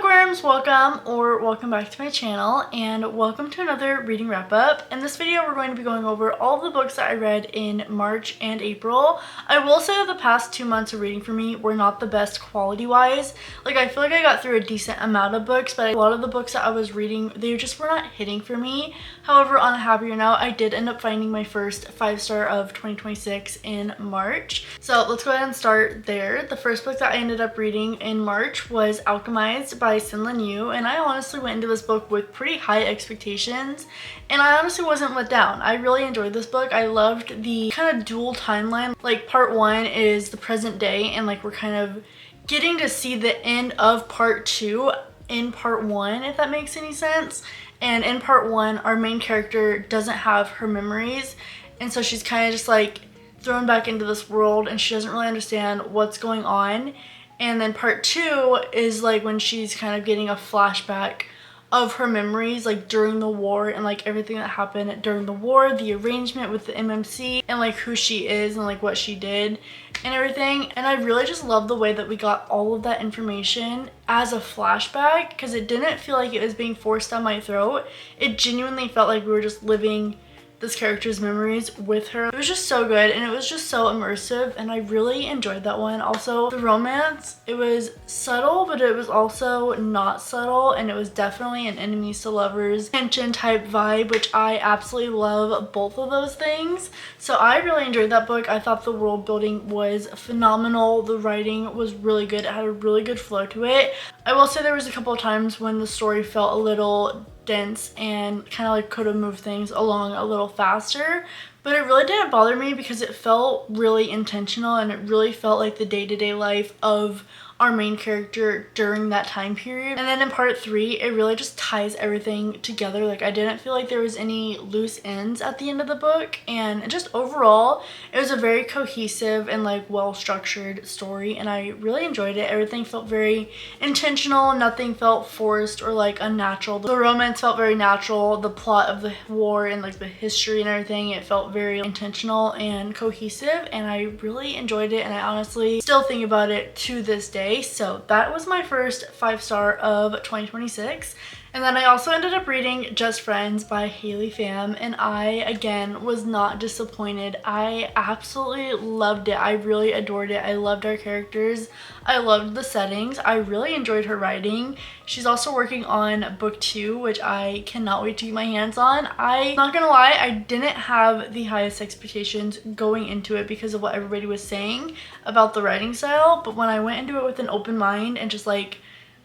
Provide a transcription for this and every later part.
bookworms, welcome back to my channel, and welcome to another reading wrap up. In this video we're going to be going over all of the books that I read in March and April. I will say that the past 2 months of reading for me were not the best quality wise. Like, I feel like I got through a decent amount of books, but a lot of the books that I was reading, they just were not hitting for me. However, on a happier note, I did end up finding my first 5-star of 2026 in March. So let's go ahead and start there. The first book that I ended up reading in March was Alchemized by Sin Yu, and I honestly went into this book with pretty high expectations, and I honestly wasn't let down. I really enjoyed this book. I loved the kind of dual timeline. Like, part 1 is the present day, and like we're kind of getting to see the end of part 2 in part 1, if that makes any sense. And in part 1, our main character doesn't have her memories, and so she's kind of just like thrown back into this world and she doesn't really understand what's going on. And then part 2 is like when she's kind of getting a flashback of her memories, like during the war, and like everything that happened during the war, the arrangement with the MMC, and like who she is and like what she did and everything. And I really just love the way that we got all of that information as a flashback, because it didn't feel like it was being forced down my throat. It genuinely felt like we were just living this character's memories with her. It was just so good, and it was just so immersive, and I really enjoyed that one. Also, the romance, it was subtle, but it was also not subtle, and it was definitely an enemies to lovers tension type vibe, which I absolutely love both of those things. So I really enjoyed that book. I thought the world building was phenomenal. The writing was really good. It had a really good flow to it. I will say there was a couple of times when the story felt a little dense and kind of like could have moved things along a little faster, but it really didn't bother me because it felt really intentional, and it really felt like the day-to-day life of our main character during that time period. And then in part 3, it really just ties everything together. Like, I didn't feel like there was any loose ends at the end of the book, and just overall it was a very cohesive and like well-structured story, and I really enjoyed it. Everything felt very intentional. Nothing felt forced or like unnatural. The romance felt very natural. The plot of the war and like the history and everything, it felt very intentional and cohesive, and I really enjoyed it, and I honestly still think about it to this day. So that was my first 5-star of 2026. And then I also ended up reading Just Friends by Haley Pham, and I, again, was not disappointed. I absolutely loved it. I really adored it. I loved our characters. I loved the settings. I really enjoyed her writing. She's also working on book 2, which I cannot wait to get my hands on. I'm not gonna lie, I didn't have the highest expectations going into it because of what everybody was saying about the writing style, but when I went into it with an open mind and just like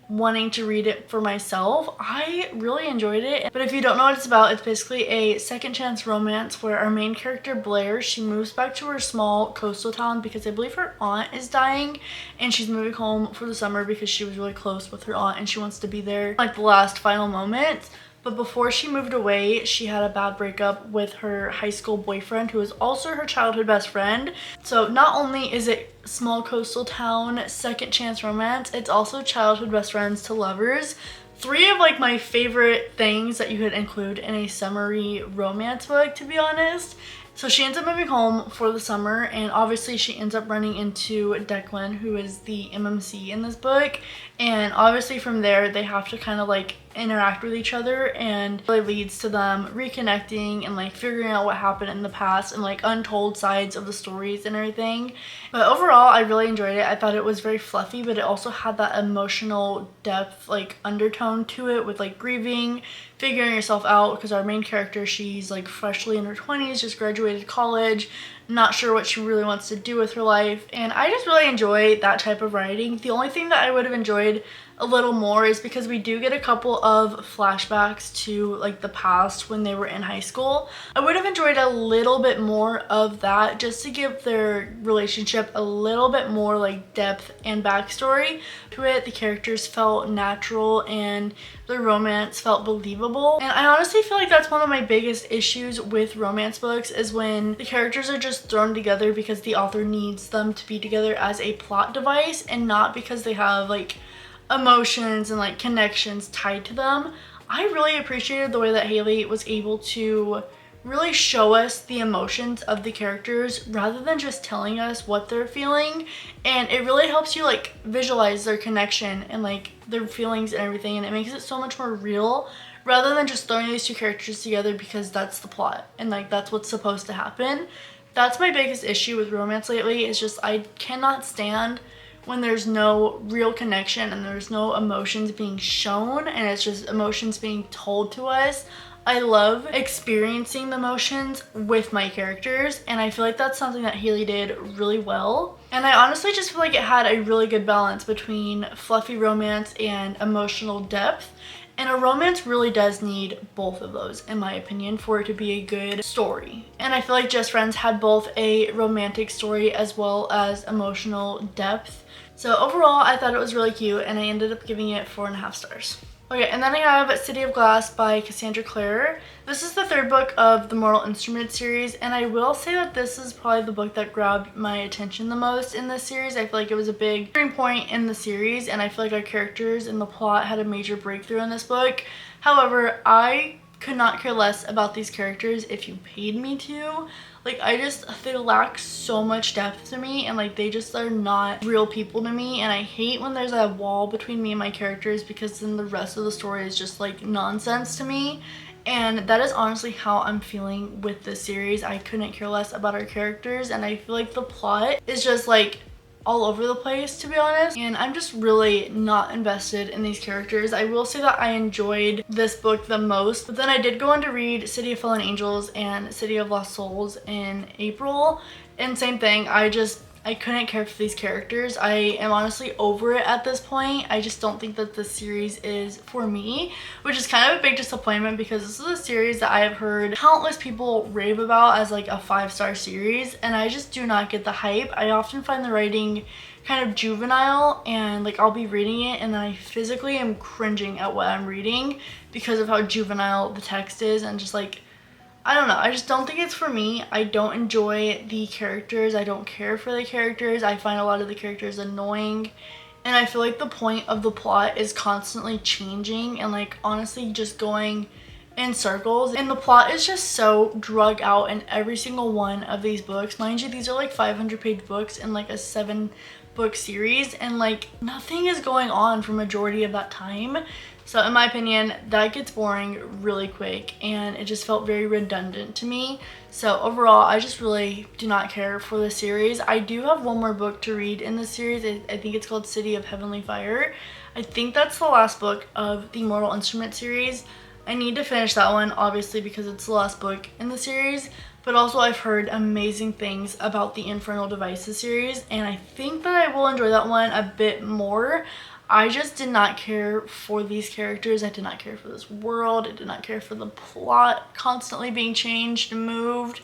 wanting to read it for myself, I really enjoyed it. But if you don't know what it's about, it's basically a second chance romance where our main character Blair, she moves back to her small coastal town because I believe her aunt is dying, and she's moving home for the summer because she was really close with her aunt and she wants to be there like the last final moments. But before she moved away, she had a bad breakup with her high school boyfriend, who is also her childhood best friend. So not only is it small coastal town second chance romance, it's also childhood best friends to lovers. 3 of like my favorite things that you could include in a summery romance book, to be honest. So she ends up moving home for the summer, and obviously she ends up running into Declan, who is the MMC in this book, and obviously from there they have to kind of like interact with each other, and it really leads to them reconnecting and like figuring out what happened in the past and like untold sides of the stories and everything. But overall, I really enjoyed it. I thought it was very fluffy, but it also had that emotional depth, like undertone to it, with like grieving, figuring yourself out, because our main character, she's like freshly in her 20s, just graduated college, not sure what she really wants to do with her life, and I just really enjoy that type of writing. The only thing that I would have enjoyed a little more is because we do get a couple of flashbacks to like the past when they were in high school. I would have enjoyed a little bit more of that, just to give their relationship a little bit more like depth and backstory to it. The characters felt natural and the romance felt believable, and I honestly feel like that's one of my biggest issues with romance books, is when the characters are just thrown together because the author needs them to be together as a plot device and not because they have like emotions and like connections tied to them. I really appreciated the way that Haley was able to really show us the emotions of the characters rather than just telling us what they're feeling, and it really helps you like visualize their connection and like their feelings and everything, and it makes it so much more real rather than just throwing these two characters together because that's the plot and like that's what's supposed to happen. That's my biggest issue with romance lately, is just I cannot stand when there's no real connection and there's no emotions being shown and it's just emotions being told to us. I love experiencing the emotions with my characters, and I feel like that's something that Haley did really well. And I honestly just feel like it had a really good balance between fluffy romance and emotional depth. And a romance really does need both of those, in my opinion, for it to be a good story. And I feel like Just Friends had both a romantic story as well as emotional depth. So overall, I thought it was really cute, and I ended up giving it 4.5 stars. Okay, and then I have City of Glass by Cassandra Clare. This is the third book of the Mortal Instruments series, and I will say that this is probably the book that grabbed my attention the most in this series. I feel like it was a big turning point in the series, and I feel like our characters and the plot had a major breakthrough in this book. However, I could not care less about these characters if you paid me to. Like, they lack so much depth to me, and like they just are not real people to me, and I hate when there's a wall between me and my characters because then the rest of the story is just like nonsense to me. And that is honestly how I'm feeling with this series. I couldn't care less about our characters, and I feel like the plot is just like all over the place, to be honest, and I'm just really not invested in these characters. I will say that I enjoyed this book the most, but then I did go on to read City of Fallen Angels and City of Lost Souls in April, and same thing, I couldn't care for these characters. I am honestly over it at this point. I just don't think that this series is for me, which is kind of a big disappointment because this is a series that I have heard countless people rave about as like a 5-star series, and I just do not get the hype. I often find the writing kind of juvenile, and like I'll be reading it and then I physically am cringing at what I'm reading because of how juvenile the text is, and just like, I don't know, I just don't think it's for me. I don't enjoy the characters. I don't care for the characters. I find a lot of the characters annoying, and I feel like the point of the plot is constantly changing and like honestly just going in circles, and the plot is just so drug out in every single one of these books. Mind you, these are like 500-page books in like a 7-book series, and like nothing is going on for majority of that time. So in my opinion, that gets boring really quick, and it just felt very redundant to me. So overall, I just really do not care for the series. I do have one more book to read in the series. I think it's called City of Heavenly Fire. I think that's the last book of the Mortal Instruments series. I need to finish that one, obviously, because it's the last book in the series. But also I've heard amazing things about the Infernal Devices series, and I think that I will enjoy that one a bit more. I just did not care for these characters. I did not care for this world. I did not care for the plot constantly being changed and moved.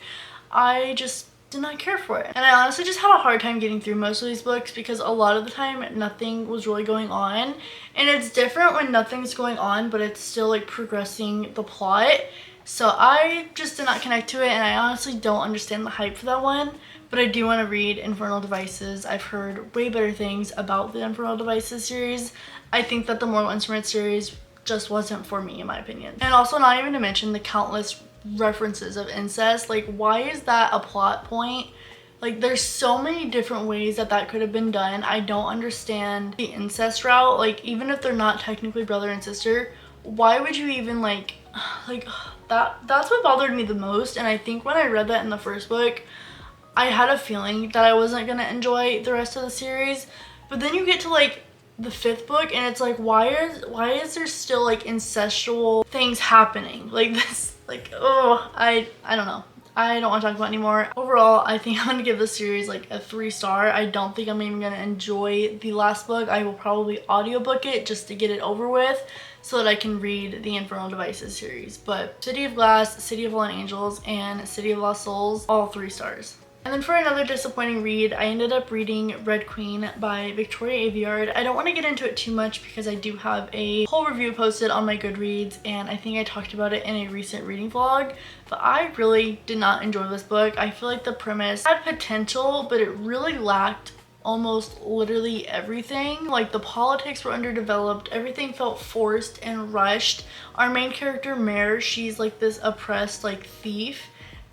I just did not care for it. And I honestly just had a hard time getting through most of these books because a lot of the time nothing was really going on. And it's different when nothing's going on, but it's still like progressing the plot. So I just did not connect to it, and I honestly don't understand the hype for that one. But I do want to read Infernal Devices. I've heard way better things about the Infernal Devices series. I think that the Mortal Instruments series just wasn't for me, in my opinion. And also, not even to mention the countless references of incest. Like, why is that a plot point? Like, there's so many different ways that that could have been done. I don't understand the incest route. Like, even if they're not technically brother and sister, why would you even like that's what bothered me the most. And I think when I read that in the first book, I had a feeling that I wasn't gonna enjoy the rest of the series. But then you get to like the 5th book, and it's like, why is there still like incestual things happening like this? Like, oh, I don't know. I don't want to talk about it anymore. Overall, I think I'm gonna give this series like a 3-star. I don't think I'm even gonna enjoy the last book. I will probably audiobook it just to get it over with so that I can read the Infernal Devices series. But City of Glass, City of Fallen Angels, and City of Lost Souls, all 3 stars. And then for another disappointing read, I ended up reading Red Queen by Victoria Aveyard. I don't want to get into it too much because I do have a whole review posted on my Goodreads, and I think I talked about it in a recent reading vlog, but I really did not enjoy this book. I feel like the premise had potential, but it really lacked almost literally everything. Like, the politics were underdeveloped, everything felt forced and rushed. Our main character, Mare, she's like this oppressed like thief,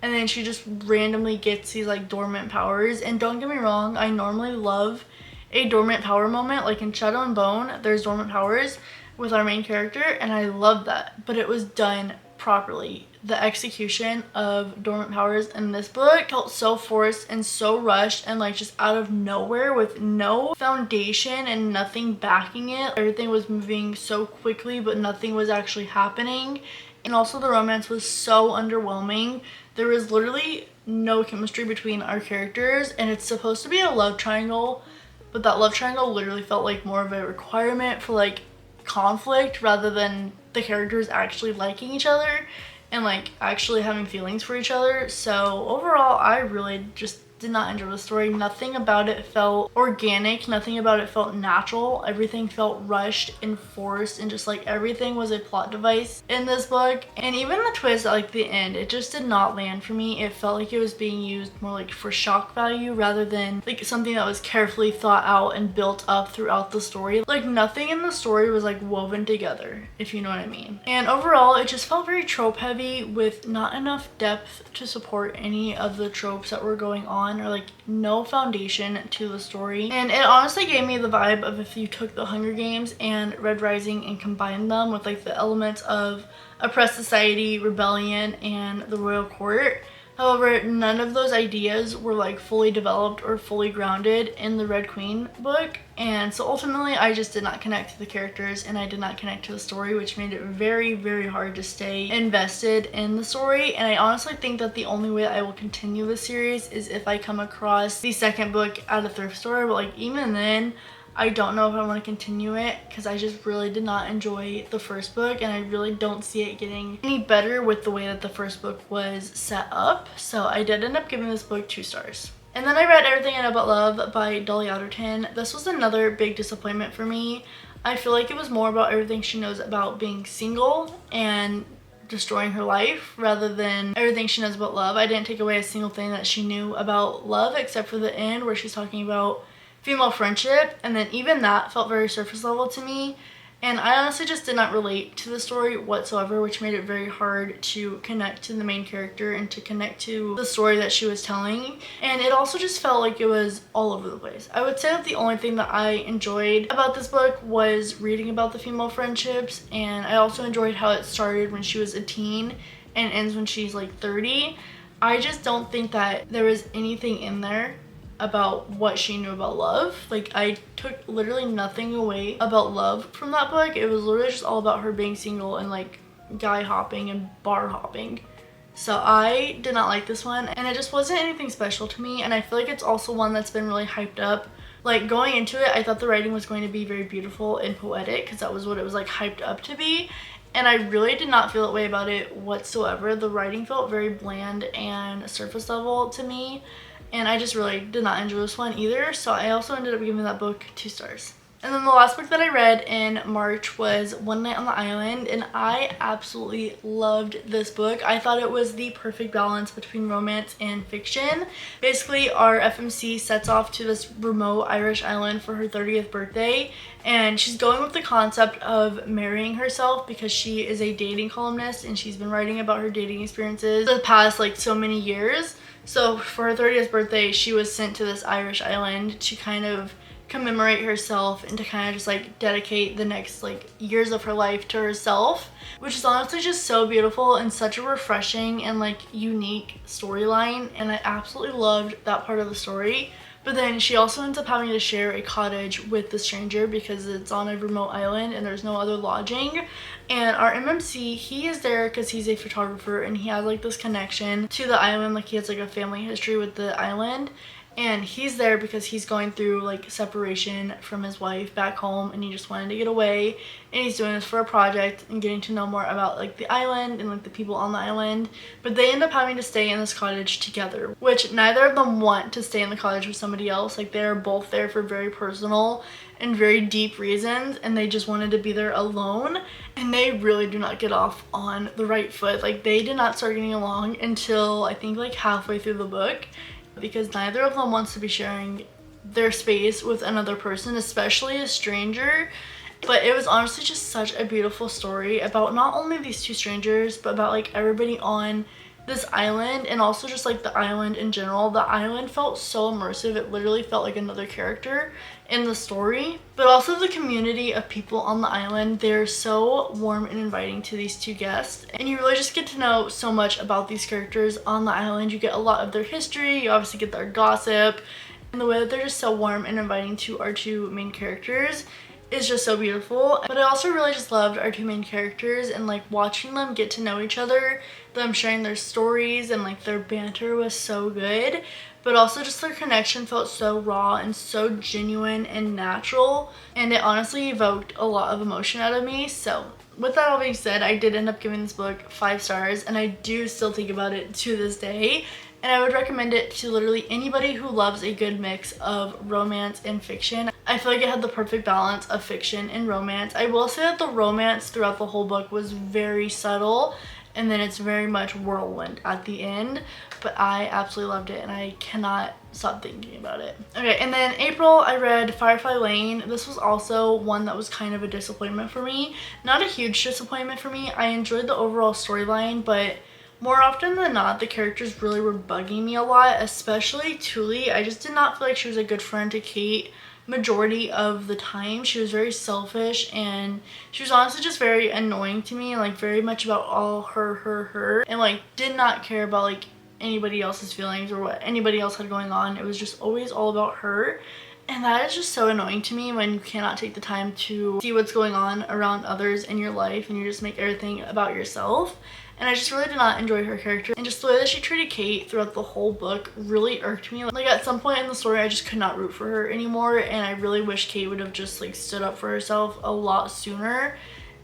and then she just randomly gets these like dormant powers. And don't get me wrong, I normally love a dormant power moment. Like in Shadow and Bone, there's dormant powers with our main character, and I love that, but it was done properly. The execution of dormant powers in this book felt so forced and so rushed and like just out of nowhere with no foundation and nothing backing it. Everything was moving so quickly, but nothing was actually happening. And also the romance was so underwhelming. There was literally no chemistry between our characters, and it's supposed to be a love triangle, but that love triangle literally felt like more of a requirement for like conflict rather than the characters actually liking each other and like actually having feelings for each other. So overall, I really just did not enjoy the story. Nothing about it felt organic, nothing about it felt natural. Everything felt rushed and forced, and just like everything was a plot device in this book. And even the twist at like the end, it just did not land for me. It felt like it was being used more like for shock value rather than like something that was carefully thought out and built up throughout the story. Like nothing in the story was like woven together, if you know what I mean. And overall, it just felt very trope heavy with not enough depth to support any of the tropes that were going on, or like no foundation to the story. And it honestly gave me the vibe of if you took the Hunger Games and Red Rising and combined them with like the elements of oppressed society, rebellion, and the royal court. However, none of those ideas were like fully developed or fully grounded in the Red Queen book. And so ultimately I just did not connect to the characters, and I did not connect to the story, which made it very, very hard to stay invested in the story. And I honestly think that the only way that I will continue the series is if I come across the second book at a thrift store. But like even then, I don't know if I want to continue it because I just really did not enjoy the first book, and I really don't see it getting any better with the way that the first book was set up. So I did end up giving this book 2 stars. And then I read Everything I Know About Love by Dolly Alderton. This was another big disappointment for me. I feel like it was more about everything she knows about being single and destroying her life rather than everything she knows about love. I didn't take away a single thing that she knew about love except for the end where she's talking about female friendship, and then even that felt very surface level to me, and I honestly just did not relate to the story whatsoever, which made it very hard to connect to the main character and to connect to the story that she was telling. And it also just felt like it was all over the place. I would say that the only thing that I enjoyed about this book was reading about the female friendships, and I also enjoyed how it started when she was a teen and ends when she's like 30. I just don't think that there was anything in there about what she knew about love. Like I took literally nothing away about love from that book. It was literally just all about her being single and like guy hopping and bar hopping. So I did not like this one, and it just wasn't anything special to me. And I feel like it's also one that's been really hyped up. Like going into it, I thought the writing was going to be very beautiful and poetic because that was what it was like hyped up to be, and I really did not feel that way about it whatsoever. The writing felt very bland and surface level to me, and I just really did not enjoy this one either. So I also ended up giving that book 2 stars. And then the last book that I read in March was One Night on the Island, and I absolutely loved this book. I thought it was the perfect balance between romance and fiction. Basically, our FMC sets off to this remote Irish island for her 30th birthday, and she's going with the concept of marrying herself because she is a dating columnist and she's been writing about her dating experiences the past like so many years. So for her 30th birthday, she was sent to this Irish island to kind of commemorate herself and to kind of just like dedicate the next like years of her life to herself, which is honestly just so beautiful and such a refreshing and like unique storyline, and I absolutely loved that part of the story. But then she also ends up having to share a cottage with the stranger because it's on a remote island and there's no other lodging. And our MMC, he is there because he's a photographer and he has like this connection to the island, like he has like a family history with the island. And he's there because he's going through like separation from his wife back home, and he just wanted to get away, and he's doing this for a project and getting to know more about like the island and like the people on the island. But they end up having to stay in this cottage together, which neither of them want to stay in the cottage with somebody else. Like they're both there for very personal and very deep reasons, and they just wanted to be there alone, and they really do not get off on the right foot. Like they did not start getting along until I think like halfway through the book, because neither of them wants to be sharing their space with another person, especially a stranger. But it was honestly just such a beautiful story about not only these two strangers, but about like everybody on this island, and also just like the island in general. The island felt so immersive. It literally felt like another character in the story. But also the community of people on the island, they're so warm and inviting to these two guests, and you really just get to know so much about these characters on the island. You get a lot of their history, you obviously get their gossip, and the way that they're just so warm and inviting to our two main characters is just so beautiful. But I also really just loved our two main characters, and like watching them get to know each other, them sharing their stories, and like their banter was so good. But also just their connection felt so raw and so genuine and natural, and it honestly evoked a lot of emotion out of me. So with that all being said, I did end up giving this book 5 stars, and I do still think about it to this day. And I would recommend it to literally anybody who loves a good mix of romance and fiction. I feel like it had the perfect balance of fiction and romance. I will say that the romance throughout the whole book was very subtle, and then it's very much whirlwind at the end. But I absolutely loved it, and I cannot stop thinking about it. Okay, and then April, I read Firefly Lane. This was also one that was kind of a disappointment for me. Not a huge disappointment for me. I enjoyed the overall storyline, but more often than not, the characters really were bugging me a lot, especially Tuli. I just did not feel like she was a good friend to Kate majority of the time. She was very selfish, and she was honestly just very annoying to me, and like very much about all her, and like did not care about like anybody else's feelings or what anybody else had going on. It was just always all about her. And that is just so annoying to me, when you cannot take the time to see what's going on around others in your life, and you just make everything about yourself. And I just really did not enjoy her character, and just the way that she treated Kate throughout the whole book really irked me. Like at some point in the story, I just could not root for her anymore, and I really wish Kate would have just like stood up for herself a lot sooner.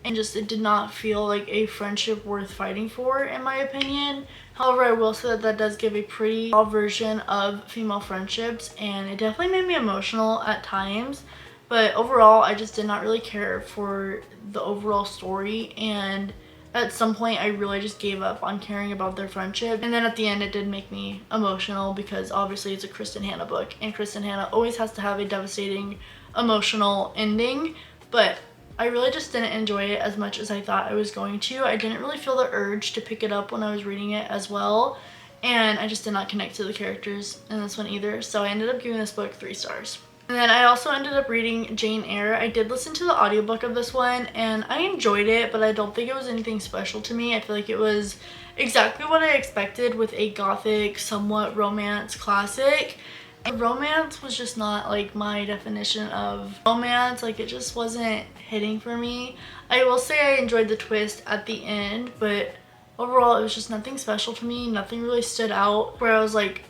And just, it did not feel like a friendship worth fighting for, in my opinion. However, I will say that that does give a pretty raw version of female friendships, and it definitely made me emotional at times. But overall, I just did not really care for the overall story, and at some point I really just gave up on caring about their friendship. And then at the end, it did make me emotional, because obviously it's a Kristen Hannah book, and Kristen Hannah always has to have a devastating emotional ending. But I really just didn't enjoy it as much as I thought I was going to. I didn't really feel the urge to pick it up when I was reading it as well, and I just did not connect to the characters in this one either. So I ended up giving this book 3 stars. And then I also ended up reading Jane Eyre. I did listen to the audiobook of this one, and I enjoyed it, but I don't think it was anything special to me. I feel like it was exactly what I expected with a gothic, somewhat romance classic. The romance was just not like my definition of romance. Like it just wasn't hitting for me. I will say I enjoyed the twist at the end, but overall it was just nothing special to me. Nothing really stood out where I was like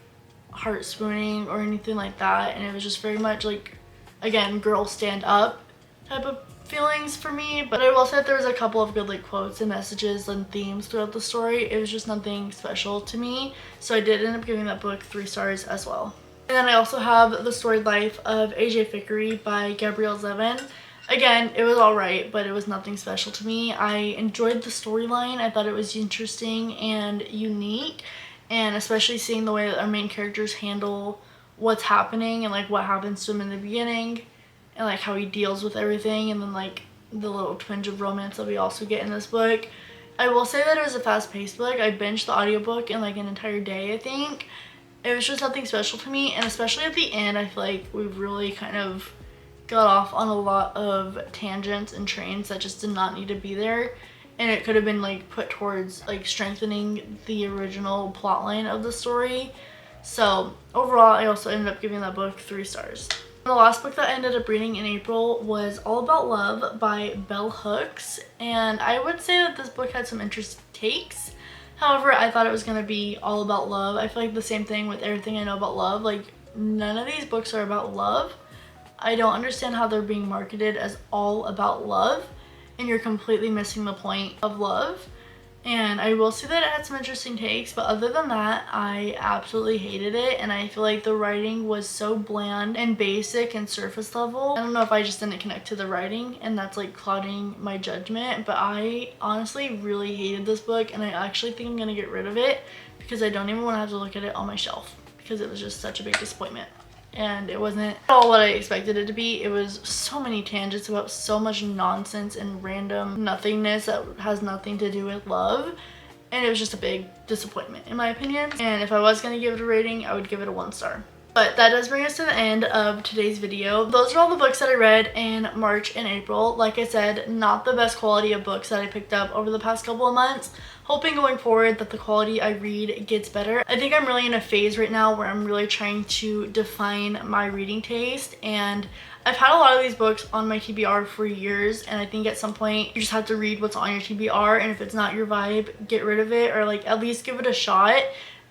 heart spooning or anything like that, and it was just very much like, again, girl stand up type of feelings for me. But I will say that there was a couple of good like quotes and messages and themes throughout the story. It was just nothing special to me, so I did end up giving that book 3 stars as well. And then I also have The Storied Life of A.J. Fickery by Gabrielle Zevin. Again, it was alright, but it was nothing special to me. I enjoyed the storyline. I thought it was interesting and unique, and especially seeing the way that our main characters handle what's happening, and like what happens to him in the beginning, and like how he deals with everything, and then like the little twinge of romance that we also get in this book. I will say that it was a fast-paced book. I binged the audiobook in like an entire day, I think. It was just nothing special to me, and especially at the end, I feel like we really kind of got off on a lot of tangents and trains that just did not need to be there, and it could have been like put towards like strengthening the original plotline of the story. So overall, I also ended up giving that book 3 stars. The last book that I ended up reading in April was All About Love by Bell Hooks, and I would say that this book had some interesting takes. However, I thought it was going to be all about love. I feel like the same thing with Everything I Know About Love. Like, none of these books are about love. I don't understand how they're being marketed as all about love, and you're completely missing the point of love. And I will say that it had some interesting takes, but other than that, I absolutely hated it, and I feel like the writing was so bland and basic and surface level. I don't know if I just didn't connect to the writing, and that's like clouding my judgment, but I honestly really hated this book, and I actually think I'm gonna get rid of it because I don't even want to have to look at it on my shelf, because it was just such a big disappointment. and it wasn't at all what I expected it to be. It was so many tangents about so much nonsense and random nothingness that has nothing to do with love, and it was just a big disappointment in my opinion. And if I was going to give it a rating, I would give it a 1 star. But that does bring us to the end of today's video. Those are all the books that I read in March and April. Like I said, not the best quality of books that I picked up over the past couple of months. Hoping going forward that the quality I read gets better. I think I'm really in a phase right now where I'm really trying to define my reading taste, and I've had a lot of these books on my TBR for years, and I think at some point you just have to read what's on your TBR, and if it's not your vibe, get rid of it, or like at least give it a shot.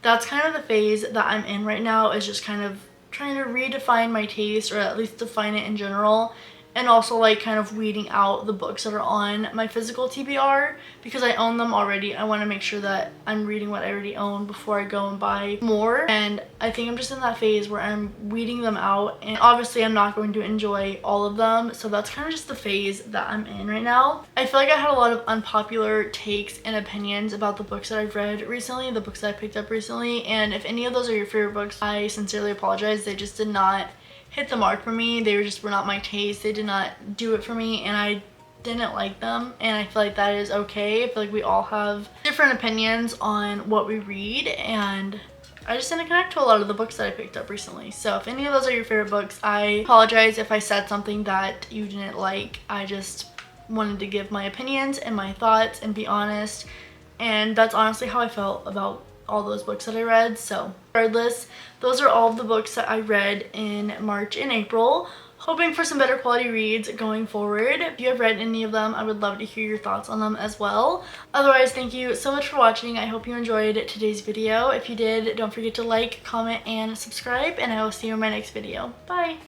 That's kind of the phase that I'm in right now, is just kind of trying to redefine my taste, or at least define it in general, and also like kind of weeding out the books that are on my physical TBR because I own them already. I want to make sure that I'm reading what I already own before I go and buy more, and I think I'm just in that phase where I'm weeding them out, and obviously I'm not going to enjoy all of them, so that's kind of just the phase that I'm in right now. I feel like I had a lot of unpopular takes and opinions about the books that I've read recently, the books that I picked up recently, and if any of those are your favorite books, I sincerely apologize. They just did not hit the mark for me. They were not my taste. They did not do it for me, and I didn't like them, and I feel like that is okay. I feel like we all have different opinions on what we read, and I just didn't connect to a lot of the books that I picked up recently. So if any of those are your favorite books, I apologize if I said something that you didn't like. I just wanted to give my opinions and my thoughts and be honest, and that's honestly how I felt about all those books that I read. So regardless, those are all of the books that I read in March and April. Hoping for some better quality reads going forward. If you have read any of them, I would love to hear your thoughts on them as well. Otherwise, thank you so much for watching. I hope you enjoyed today's video. If you did, don't forget to like, comment, and subscribe, and I will see you in my next video. Bye!